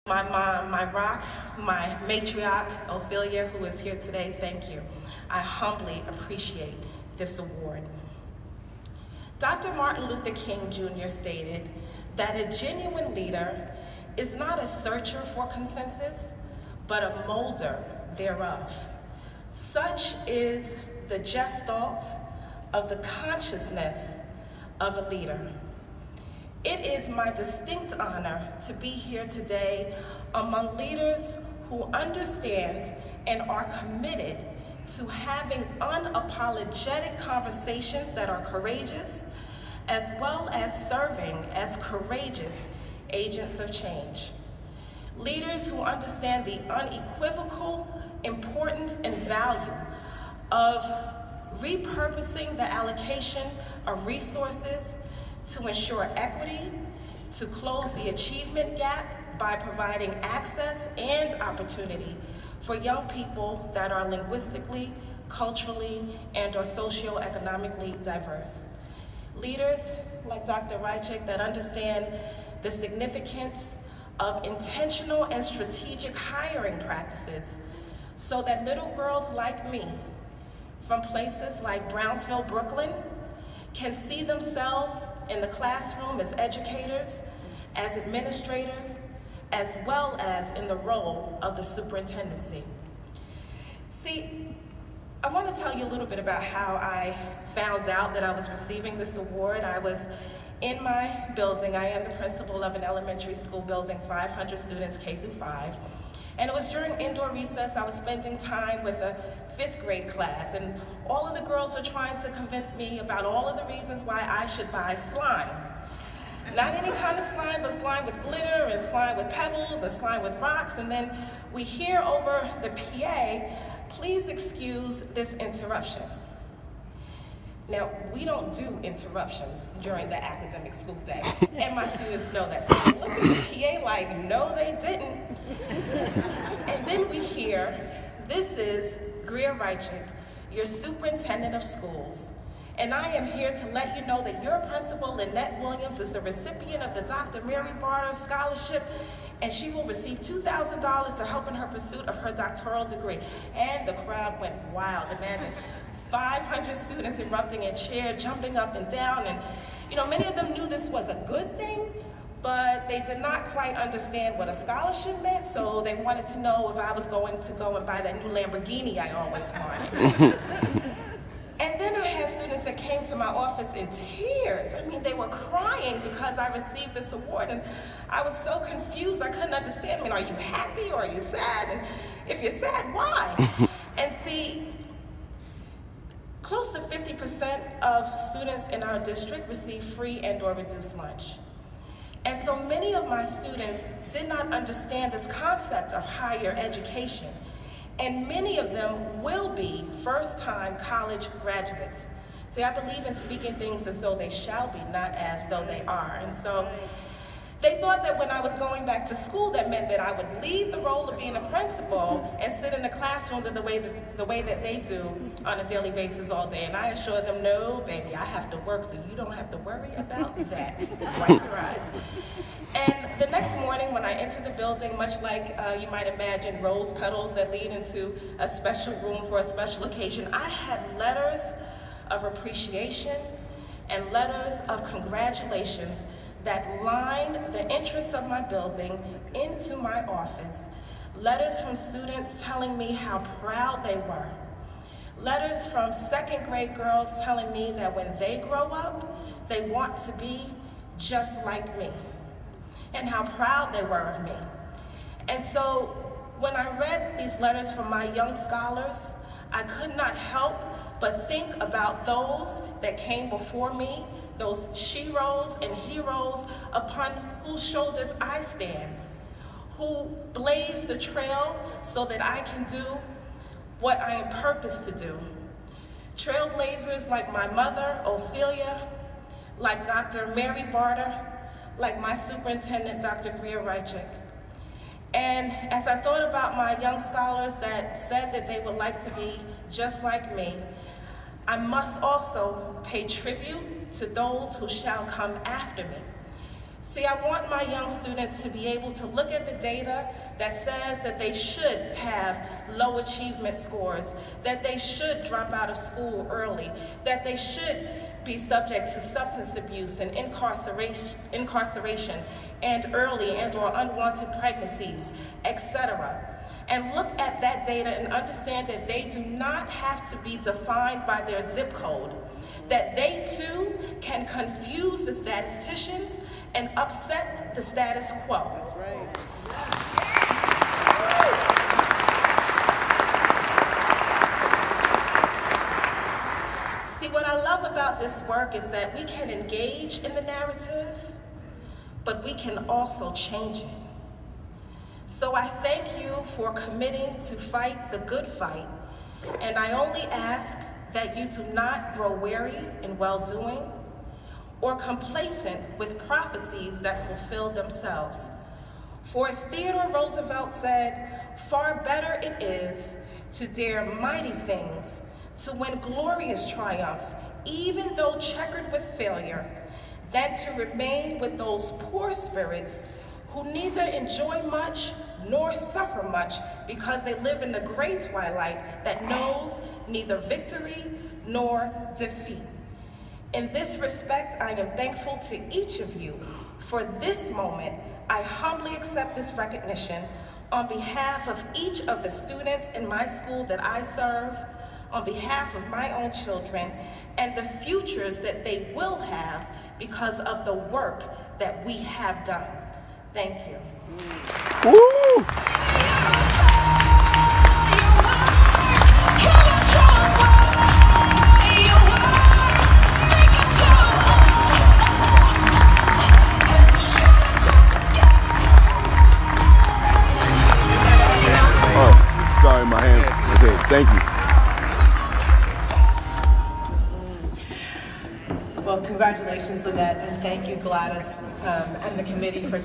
My mom, my rock, my matriarch, Ophelia, who is here today, thank you. I humbly appreciate this award. Dr. Martin Luther King Jr. stated that a genuine leader is not a searcher for consensus, but a molder thereof. Such is the gestalt of the consciousness of a leader. It is my distinct honor to be here today among leaders who understand and are committed to having unapologetic conversations that are courageous, as well as serving as courageous agents of change. Leaders who understand the unequivocal importance and value of repurposing the allocation of resources to ensure equity, to close the achievement gap by providing access and opportunity for young people that are linguistically, culturally, and or socioeconomically diverse. Leaders like Dr. Rychik that understand the significance of intentional and strategic hiring practices so that little girls like me from places like Brownsville, Brooklyn, can see themselves in the classroom as educators, as administrators, as well as in the role of the superintendency. See, I want to tell you a little bit about how I found out that I was receiving this award. I was in my building. I am the principal of an elementary school building, 500 students, K through 5. And it was during indoor recess. I was spending time with a 5th grade class, and all of the girls were trying to convince me about all of the reasons why I should buy slime. Not any kind of slime, but slime with glitter, and slime with pebbles, and slime with rocks. And then we hear over the PA, please excuse this interruption. Now, we don't do interruptions during the academic school day, and my students know that. So they looked at the PA like, no, they didn't. And then we hear, this is Greer Rychik, your superintendent of schools, and I am here to let you know that your principal, Lynnette Williams, is the recipient of the Dr. Mary Barter Scholarship, and she will receive $2,000 to help in her pursuit of her doctoral degree. And the crowd went wild. Imagine 500 students erupting in cheers, jumping up and down, and many of them knew this was a good thing, but they did not quite understand what a scholarship meant, so they wanted to know if I was going to go and buy that new Lamborghini I always wanted. And then I had students that came to my office in tears. I mean, they were crying because I received this award, and I was so confused, I couldn't understand. I mean, are you happy or are you sad? And if you're sad, why? And see, close to 50% of students in our district receive free and or reduced lunch. And so many of my students did not understand this concept of higher education. And many of them will be first-time college graduates. See, I believe in speaking things as though they shall be, not as though they are. And so they thought that when I was going back to school, that meant that I would leave the role of being a principal and sit in the classroom the way that they do on a daily basis all day. And I assured them, no, baby, I have to work, so you don't have to worry about that. Wipe your eyes. And the next morning when I entered the building, much like you might imagine rose petals that lead into a special room for a special occasion, I had letters of appreciation and letters of congratulations that lined the entrance of my building into my office. Letters from students telling me how proud they were. Letters from 2nd grade girls telling me that when they grow up, they want to be just like me, and how proud they were of me. And so when I read these letters from my young scholars, I could not help but think about those that came before me, those sheroes and heroes upon whose shoulders I stand, who blazed the trail so that I can do what I am purposed to do. Trailblazers like my mother, Ophelia, like Dr. Mary Barter, like my superintendent, Dr. Greer Rychik. And as I thought about my young scholars that said that they would like to be just like me, I must also pay tribute to those who shall come after me. See, I want my young students to be able to look at the data that says that they should have low achievement scores, that they should drop out of school early, that they should be subject to substance abuse and incarceration and early and or unwanted pregnancies, etc. And look at that data and understand that they do not have to be defined by their zip code, that they too can confuse the statisticians and upset the status quo. That's right. See, what I love about this work is that we can engage in the narrative, but we can also change it. So I thank you for committing to fight the good fight, and I only ask that you do not grow weary in well-doing or complacent with prophecies that fulfill themselves. For as Theodore Roosevelt said, far better it is to dare mighty things, to win glorious triumphs, even though checkered with failure, than to remain with those poor spirits who neither enjoy much nor suffer much because they live in the gray twilight that knows neither victory nor defeat. In this respect, I am thankful to each of you for this moment. I humbly accept this recognition on behalf of each of the students in my school that I serve, on behalf of my own children, and the futures that they will have because of the work that we have done. Thank you. Woo! Oh, sorry, my hand. Okay, thank you. Well, congratulations, Lynnette, and thank you, Gladys, and the committee for